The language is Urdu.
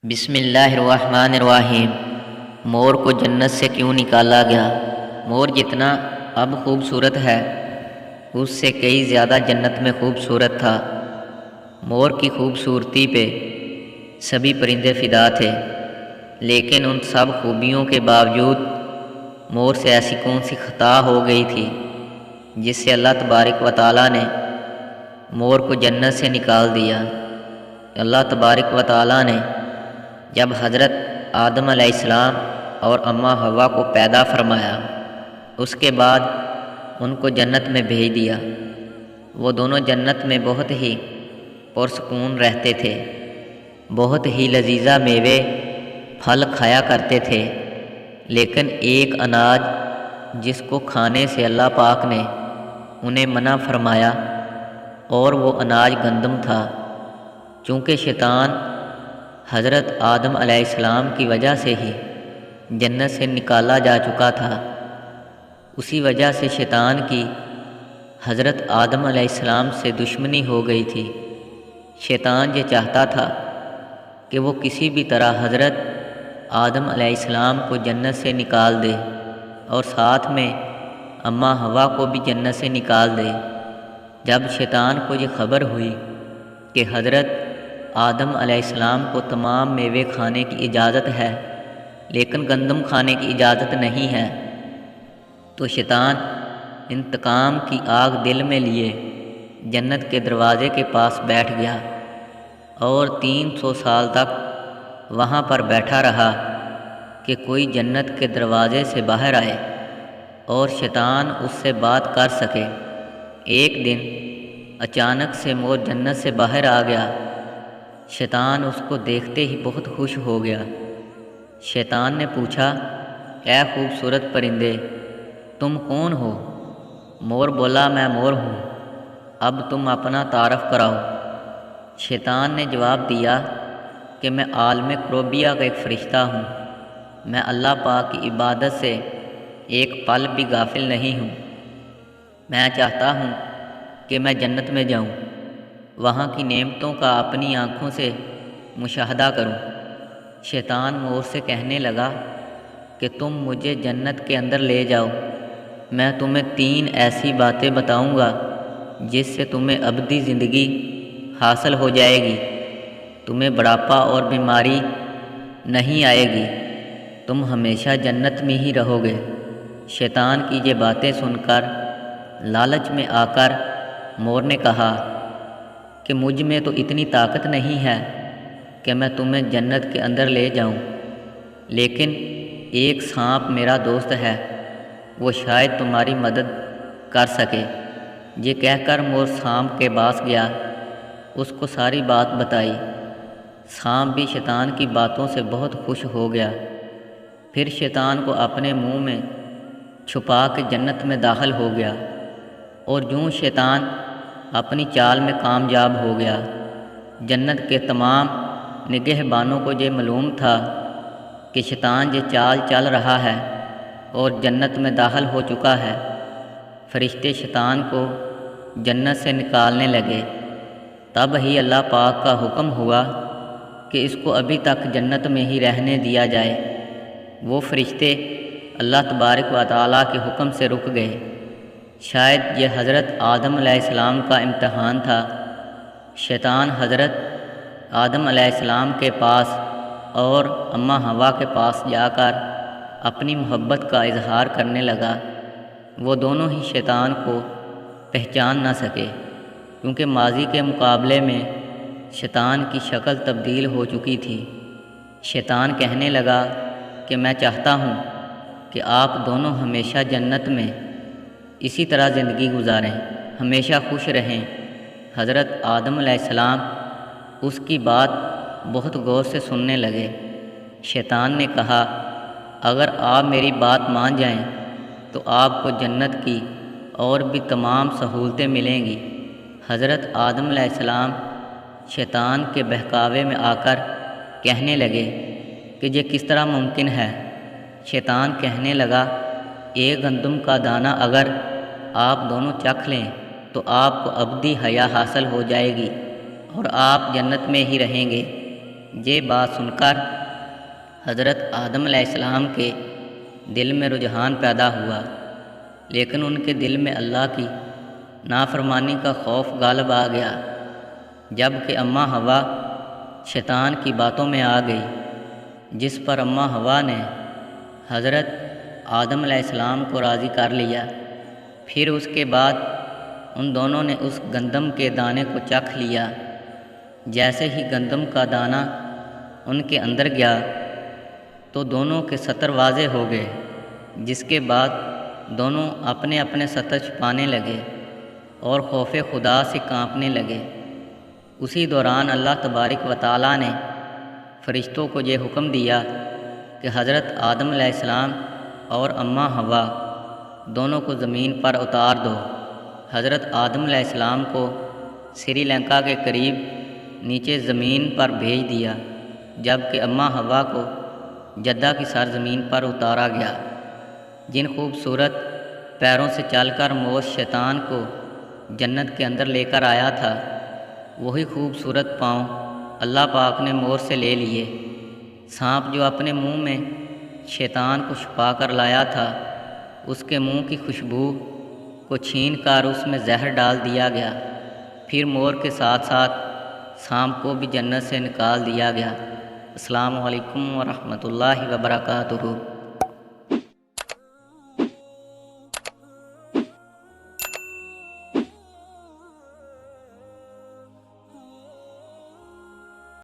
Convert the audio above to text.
بسم اللہ الرحمن الرحیم۔ مور کو جنت سے کیوں نکالا گیا؟ مور جتنا اب خوبصورت ہے اس سے کئی زیادہ جنت میں خوبصورت تھا۔ مور کی خوبصورتی پہ سبھی پرندے فدا تھے، لیکن ان سب خوبیوں کے باوجود مور سے ایسی کون سی خطا ہو گئی تھی جس سے اللہ تبارک و تعالیٰ نے مور کو جنت سے نکال دیا۔ اللہ تبارک و تعالیٰ نے جب حضرت آدم علیہ السلام اور اماں حوا کو پیدا فرمایا، اس کے بعد ان کو جنت میں بھیج دیا۔ وہ دونوں جنت میں بہت ہی پرسکون رہتے تھے، بہت ہی لذیذہ میوے پھل کھایا کرتے تھے، لیکن ایک اناج جس کو کھانے سے اللہ پاک نے انہیں منع فرمایا، اور وہ اناج گندم تھا۔ چونکہ شیطان حضرت آدم علیہ السلام کی وجہ سے ہی جنت سے نکالا جا چکا تھا، اسی وجہ سے شیطان کی حضرت آدم علیہ السلام سے دشمنی ہو گئی تھی۔ شیطان یہ چاہتا تھا کہ وہ کسی بھی طرح حضرت آدم علیہ السلام کو جنت سے نکال دے اور ساتھ میں اماں حوا کو بھی جنت سے نکال دے۔ جب شیطان کو یہ خبر ہوئی کہ حضرت آدم علیہ السلام کو تمام میوے کھانے کی اجازت ہے لیکن گندم کھانے کی اجازت نہیں ہے، تو شیطان انتقام کی آگ دل میں لیے جنت کے دروازے کے پاس بیٹھ گیا اور 300 سال تک وہاں پر بیٹھا رہا کہ کوئی جنت کے دروازے سے باہر آئے اور شیطان اس سے بات کر سکے۔ ایک دن اچانک سے مور جنت سے باہر آ گیا۔ شیطان اس کو دیکھتے ہی بہت خوش ہو گیا۔ شیطان نے پوچھا، اے خوبصورت پرندے، تم کون ہو؟ مور بولا، میں مور ہوں، اب تم اپنا تعارف کراؤ۔ شیطان نے جواب دیا کہ میں عالم کروبیہ کا ایک فرشتہ ہوں، میں اللہ پاک کی عبادت سے ایک پل بھی غافل نہیں ہوں۔ میں چاہتا ہوں کہ میں جنت میں جاؤں، وہاں کی نعمتوں کا اپنی آنکھوں سے مشاہدہ کروں۔ شیطان مور سے کہنے لگا کہ تم مجھے جنت کے اندر لے جاؤ، میں تمہیں 3 ایسی باتیں بتاؤں گا جس سے تمہیں ابدی زندگی حاصل ہو جائے گی، تمہیں بڑھاپا اور بیماری نہیں آئے گی، تم ہمیشہ جنت میں ہی رہو گے۔ شیطان کی یہ باتیں سن کر لالچ میں آ کر مور نے کہا کہ مجھ میں تو اتنی طاقت نہیں ہے کہ میں تمہیں جنت کے اندر لے جاؤں، لیکن ایک سانپ میرا دوست ہے، وہ شاید تمہاری مدد کر سکے۔ یہ کہہ کر مور سانپ کے پاس گیا، اس کو ساری بات بتائی۔ سانپ بھی شیطان کی باتوں سے بہت خوش ہو گیا، پھر شیطان کو اپنے منہ میں چھپا کے جنت میں داخل ہو گیا، اور یوں شیطان اپنی چال میں کامیاب ہو گیا۔ جنت کے تمام نگہبانوں کو یہ معلوم تھا کہ شیطان یہ چال چل رہا ہے اور جنت میں داخل ہو چکا ہے۔ فرشتے شیطان کو جنت سے نکالنے لگے، تب ہی اللہ پاک کا حکم ہوا کہ اس کو ابھی تک جنت میں ہی رہنے دیا جائے۔ وہ فرشتے اللہ تبارک و تعالیٰ کے حکم سے رک گئے۔ شاید یہ حضرت آدم علیہ السلام کا امتحان تھا۔ شیطان حضرت آدم علیہ السلام کے پاس اور اماں حوا کے پاس جا کر اپنی محبت کا اظہار کرنے لگا۔ وہ دونوں ہی شیطان کو پہچان نہ سکے، کیونکہ ماضی کے مقابلے میں شیطان کی شکل تبدیل ہو چکی تھی۔ شیطان کہنے لگا کہ میں چاہتا ہوں کہ آپ دونوں ہمیشہ جنت میں اسی طرح زندگی گزاریں، ہمیشہ خوش رہیں۔ حضرت آدم علیہ السلام اس کی بات بہت غور سے سننے لگے۔ شیطان نے کہا، اگر آپ میری بات مان جائیں تو آپ کو جنت کی اور بھی تمام سہولتیں ملیں گی۔ حضرت آدم علیہ السلام شیطان کے بہکاوے میں آ کر کہنے لگے کہ یہ کس طرح ممکن ہے۔ شیطان کہنے لگا، ایک گندم کا دانہ اگر آپ دونوں چکھ لیں تو آپ کو ابدی حیا حاصل ہو جائے گی اور آپ جنت میں ہی رہیں گے۔ یہ بات سن کر حضرت آدم علیہ السلام کے دل میں رجحان پیدا ہوا، لیکن ان کے دل میں اللہ کی نافرمانی کا خوف غالب آ گیا۔ جب کہ اماں حوا شیطان کی باتوں میں آ گئی، جس پر اماں حوا نے حضرت آدم علیہ السلام کو راضی کر لیا۔ پھر اس کے بعد ان دونوں نے اس گندم کے دانے کو چکھ لیا۔ جیسے ہی گندم کا دانہ ان کے اندر گیا تو دونوں کے سطر واضح ہو گئے، جس کے بعد دونوں اپنے اپنے سطر چھپانے لگے اور خوف خدا سے کانپنے لگے۔ اسی دوران اللہ تبارک و تعالیٰ نے فرشتوں کو یہ حکم دیا کہ حضرت آدم علیہ السلام اور اماں حوا دونوں کو زمین پر اتار دو۔ حضرت آدم علیہ السلام کو سری لنکا کے قریب نیچے زمین پر بھیج دیا، جبکہ اماں حوا کو جدہ کی سرزمین پر اتارا گیا۔ جن خوبصورت پیروں سے چل کر مور شیطان کو جنت کے اندر لے کر آیا تھا، وہی خوبصورت پاؤں اللہ پاک نے مور سے لے لیے۔ سانپ جو اپنے منہ میں شیطان کو چھپا کر لایا تھا، اس کے منہ کی خوشبو کو چھین کر اس میں زہر ڈال دیا گیا۔ پھر مور کے ساتھ ساتھ سانپ کو بھی جنت سے نکال دیا گیا۔ السلام علیکم ورحمۃ اللہ وبرکاتہ۔